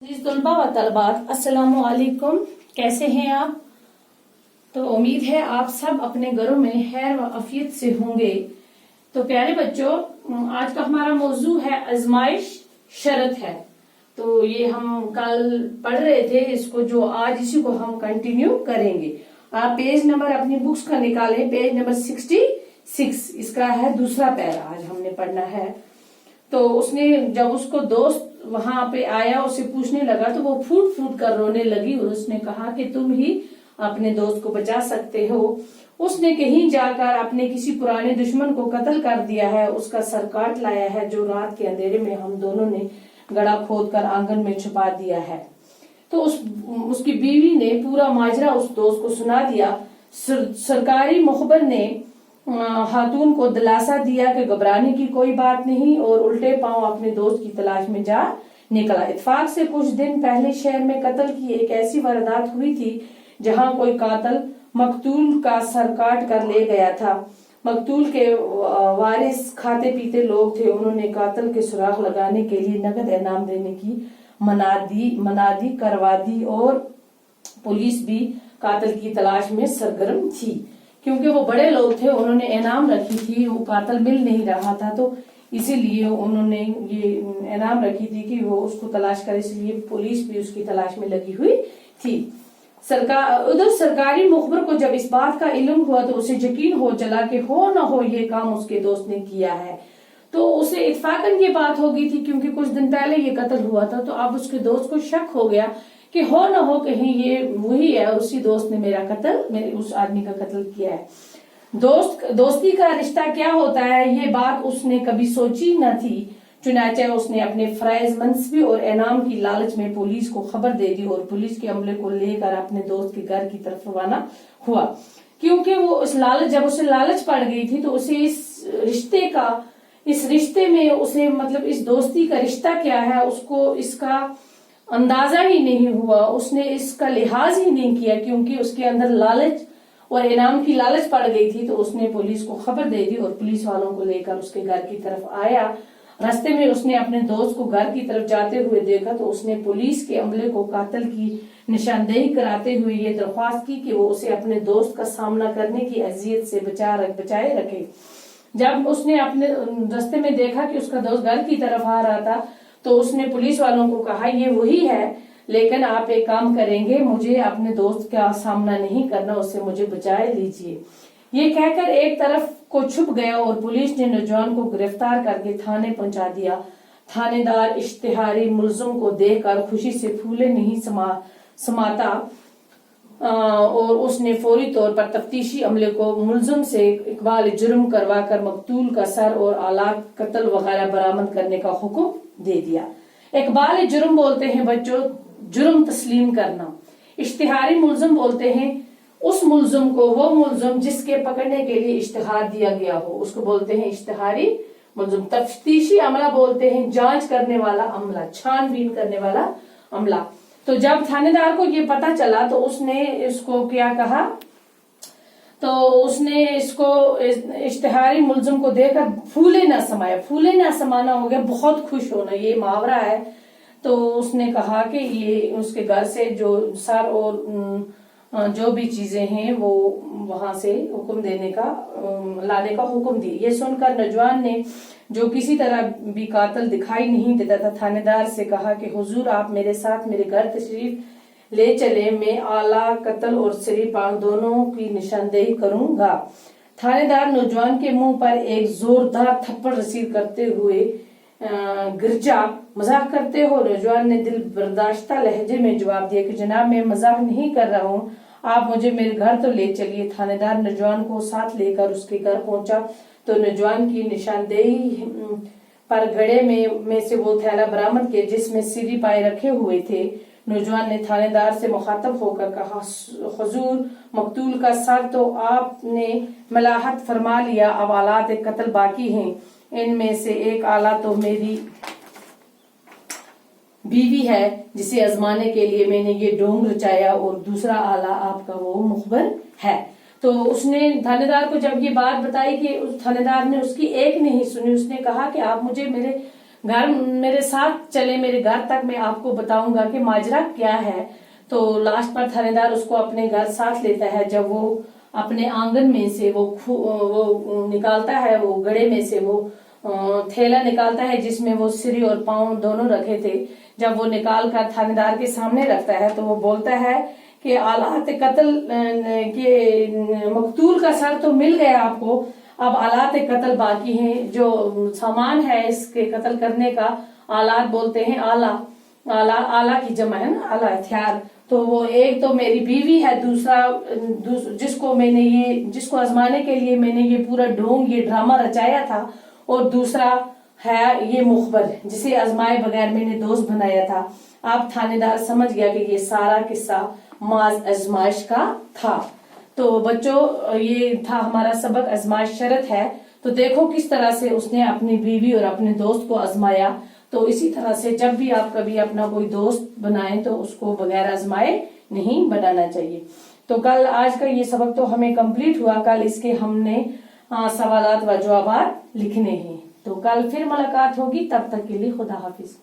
तलबा व तलबात अस्सलामु अलैकुम। कैसे हैं आप? तो उम्मीद है आप सब अपने घरों में खैर व आफियत से होंगे। तो प्यारे बच्चों, आज का हमारा मौजू है आजमाइश शरत है। तो ये हम कल पढ़ रहे थे इसको, जो आज इसी को हम कंटिन्यू करेंगे। आप पेज नंबर अपनी बुक्स का निकालें, पेज नंबर 66, इसका है दूसरा पैरा आज हमने पढ़ना है। तो उसने जब उसको दोस्त वहां पे आया, उसे पूछने लगा तो वो फूट फूट कर रोने लगी और उसने कहा कि तुम ही अपने दोस्त को बचा सकते हो। उसने कहीं जाकर अपने किसी पुराने दुश्मन को कत्ल कर दिया है, उसका सर काट लाया है, जो रात के अंधेरे में हम दोनों ने गड़ा खोद कर आंगन में छुपा दिया है। तो उसकी बीवी ने पूरा माजरा उस दोस्त को सुना दिया। सरकारी मुखबर ने खातून को दिलासा दिया कि घबराने की कोई बात नहीं और उल्टे पांव अपने दोस्त की तलाश में जा निकला। इत्तेफाक से कुछ दिन पहले शहर में कत्ल की एक ऐसी वारदात हुई थी जहां कोई कातिल मकतूल का सर काट कर ले गया था। मकतूल के वारिस खाते पीते लोग थे। उन्होंने कातिल के सुराग लगाने के लिए नगद इनाम देने की मनादी करवा दी और पुलिस भी कातिल की तलाश में सरगर्म थी। क्योंकि वो बड़े लोग थे, उन्होंने इनाम रखी थी, वो कातिल मिल नहीं रहा था, तो इसीलिए उन्होंने ये इनाम रखी थी कि वो उसको तलाश करे, इसलिए पुलिस भी उसकी तलाश में लगी हुई थी। उधर सरकारी मुखबर को जब इस बात का इल्म हुआ तो उसे यकीन हो चला कि हो न हो ये काम उसके दोस्त ने किया है। तो उसे इत्तेफाकन ये बात हो गई थी, क्योंकि कुछ दिन पहले ये कत्ल हुआ था, तो अब उसके दोस्त को शक हो गया कि हो न हो कहीं ये वही है और उसी दोस्त ने मेरे उस आदमी का कत्ल किया है। दोस्ती का रिश्ता क्या होता है, ये बात उसने कभी सोची न थी। चुनाचे उसने अपने फराइज मनसबी और इनाम की लालच में पुलिस को खबर दे दी और पुलिस के अमले को लेकर अपने दोस्त के घर की तरफ रवाना हुआ। क्योंकि वो जब उसे लालच पड़ गई थी तो उसे इस रिश्ते में उसे मतलब इस दोस्ती का रिश्ता क्या है उसको इसका अंदाजा ही नहीं हुआ। उसने इसका लिहाज ही नहीं किया, क्योंकि उसके अंदर लालच और इनाम की लालच पड़ गई थी। तो उसने पुलिस को खबर दे दी और पुलिस वालों को लेकर उसके घर की तरफ आया। रास्ते में उसने अपने दोस्त को घर की तरफ जाते हुए देखा तो उसने पुलिस के अमले को कातिल की निशानदेही कराते हुए ये दरख्वास्त की कि वो उसे अपने दोस्त का सामना करने की अजियत से बचाए रखे। जब उसने अपने रास्ते में देखा कि उसका दोस्त घर की तरफ आ रहा था तो उसने पुलिस वालों को कहा ये वही है, लेकिन आप एक काम करेंगे, मुझे अपने दोस्त का सामना नहीं करना, उससे मुझे बचाए लीजिए। ये कहकर एक तरफ को छुप गया और पुलिस ने नौजवान को गिरफ्तार करके थाने पहुंचा दिया। थानेदार इश्तिहारी मुलजिम को देखकर खुशी से फूले नहीं समाता और उसने फौरी तौर पर तफ्तीशी अमले को मुलजिम से इकबाल जुर्म करवाकर मकतूल का सर और आलात कत्ल वगैरह बरामद करने का हुक्म दे दिया। इकबाल जुर्म बोलते हैं बच्चों जुर्म तस्लीम करना। इश्तिहारी मुलजिम बोलते हैं उस मुलजिम को, वो मुलजिम जिसके पकड़ने के लिए इश्तिहार दिया गया हो, उसको बोलते हैं इश्तिहारी मुलजिम। तफ्तीशी अमला बोलते हैं जांच करने वाला अमला, छानबीन करने वाला अमला। तो जब थानेदार को ये पता चला तो उसने इसको क्या कहा, तो उसने इसको इश्तिहारी मुलजिम को देखकर फूले ना समाना हो गया, बहुत खुश होना, ये मुहावरा है। तो उसने कहा कि ये उसके घर से जो सर और जो भी चीजें हैं वो वहां से हुक्म देने का लाने का हुक्म दिया। ये सुनकर नौजवान ने, जो किसी तरह भी कातिल दिखाई नहीं देता था, थानेदार से कहा कि हुजूर आप मेरे साथ मेरे घर तशरीफ ले चले, मैं आला कत्ल और सरीपान दोनों की निशानदेही करूंगा। थानेदार नौजवान के मुंह पर एक जोरदार थप्पड़ रसीद करते हुए गिरजा, मजाक करते हो? नौजवान ने दिल बर्दाश्ता लहजे में जवाब दिया कि जनाब मैं मजाक नहीं कर रहा हूँ, आप मुझे मेरे घर तो ले चलिए। थानेदार नौजवान को साथ लेकर उसके घर पहुंचा तो नौजवान की निशानदेही पर घड़े में से वो थैला बरामद किया जिसमें सीरी पाए रखे हुए थे। नौजवान ने थानेदार से मुखातब होकर कहा हुजूर मकतूल का सर तो आपने मलाहत फरमा लिया, अब आलात कत्ल बाकी हैं। इनमें से एक आला तो मेरी बीवी है जिसे आजमाने के लिए मैंने ये ढोंग रचाया और दूसरा आला आपका वो मुखबर है। तो उसने थानेदार को जब ये बात बताई कि उस थानेदार ने उसकी एक नहीं सुनी, उसने कहा कि आप मुझे मेरे घर मेरे साथ चले, मेरे घर तक, मैं आपको बताऊंगा कि माजरा क्या है। तो लास्ट पर थानेदार उसको अपने घर साथ लेता है। जब वो अपने आंगन में से वो निकालता है, वो गड़े में से वो थैला निकालता है जिसमें वो सिर और पांव दोनों रखे थे। जब वो निकाल कर थानेदार के सामने रखता है तो वो बोलता है कि आलात कत्ल के मकतूल का सर तो मिल गया आपको, अब आलात कत्ल बाकी हैं। जो सामान है इसके कत्ल करने का, आलात बोलते हैं आला, आला की जमा है ना, आला हथियार। तो वो एक तो मेरी बीवी है, दूसरा जिसको आजमाने के लिए मैंने ये पूरा ढोंग, ये ड्रामा रचाया था, और दूसरा है ये मुखबर जिसे आजमाए बगैर मैंने दोस्त बनाया था। आप थानेदार समझ गया कि ये सारा किस्सा माज आजमाइश का था। तो बच्चों, ये था हमारा सबक, आजमाइश शरत है। तो देखो किस तरह से उसने अपनी बीवी और अपने दोस्त को आजमाया। तो इसी तरह से जब भी आप कभी अपना कोई दोस्त बनाएं तो उसको बगैर आजमाए नहीं बनाना चाहिए। तो कल आज का ये सबक तो हमें कंप्लीट हुआ। कल इसके हमने सवालात व जवाबात लिखने हैं। तो कल फिर मुलाकात होगी, तब तक के लिए खुदा हाफिज।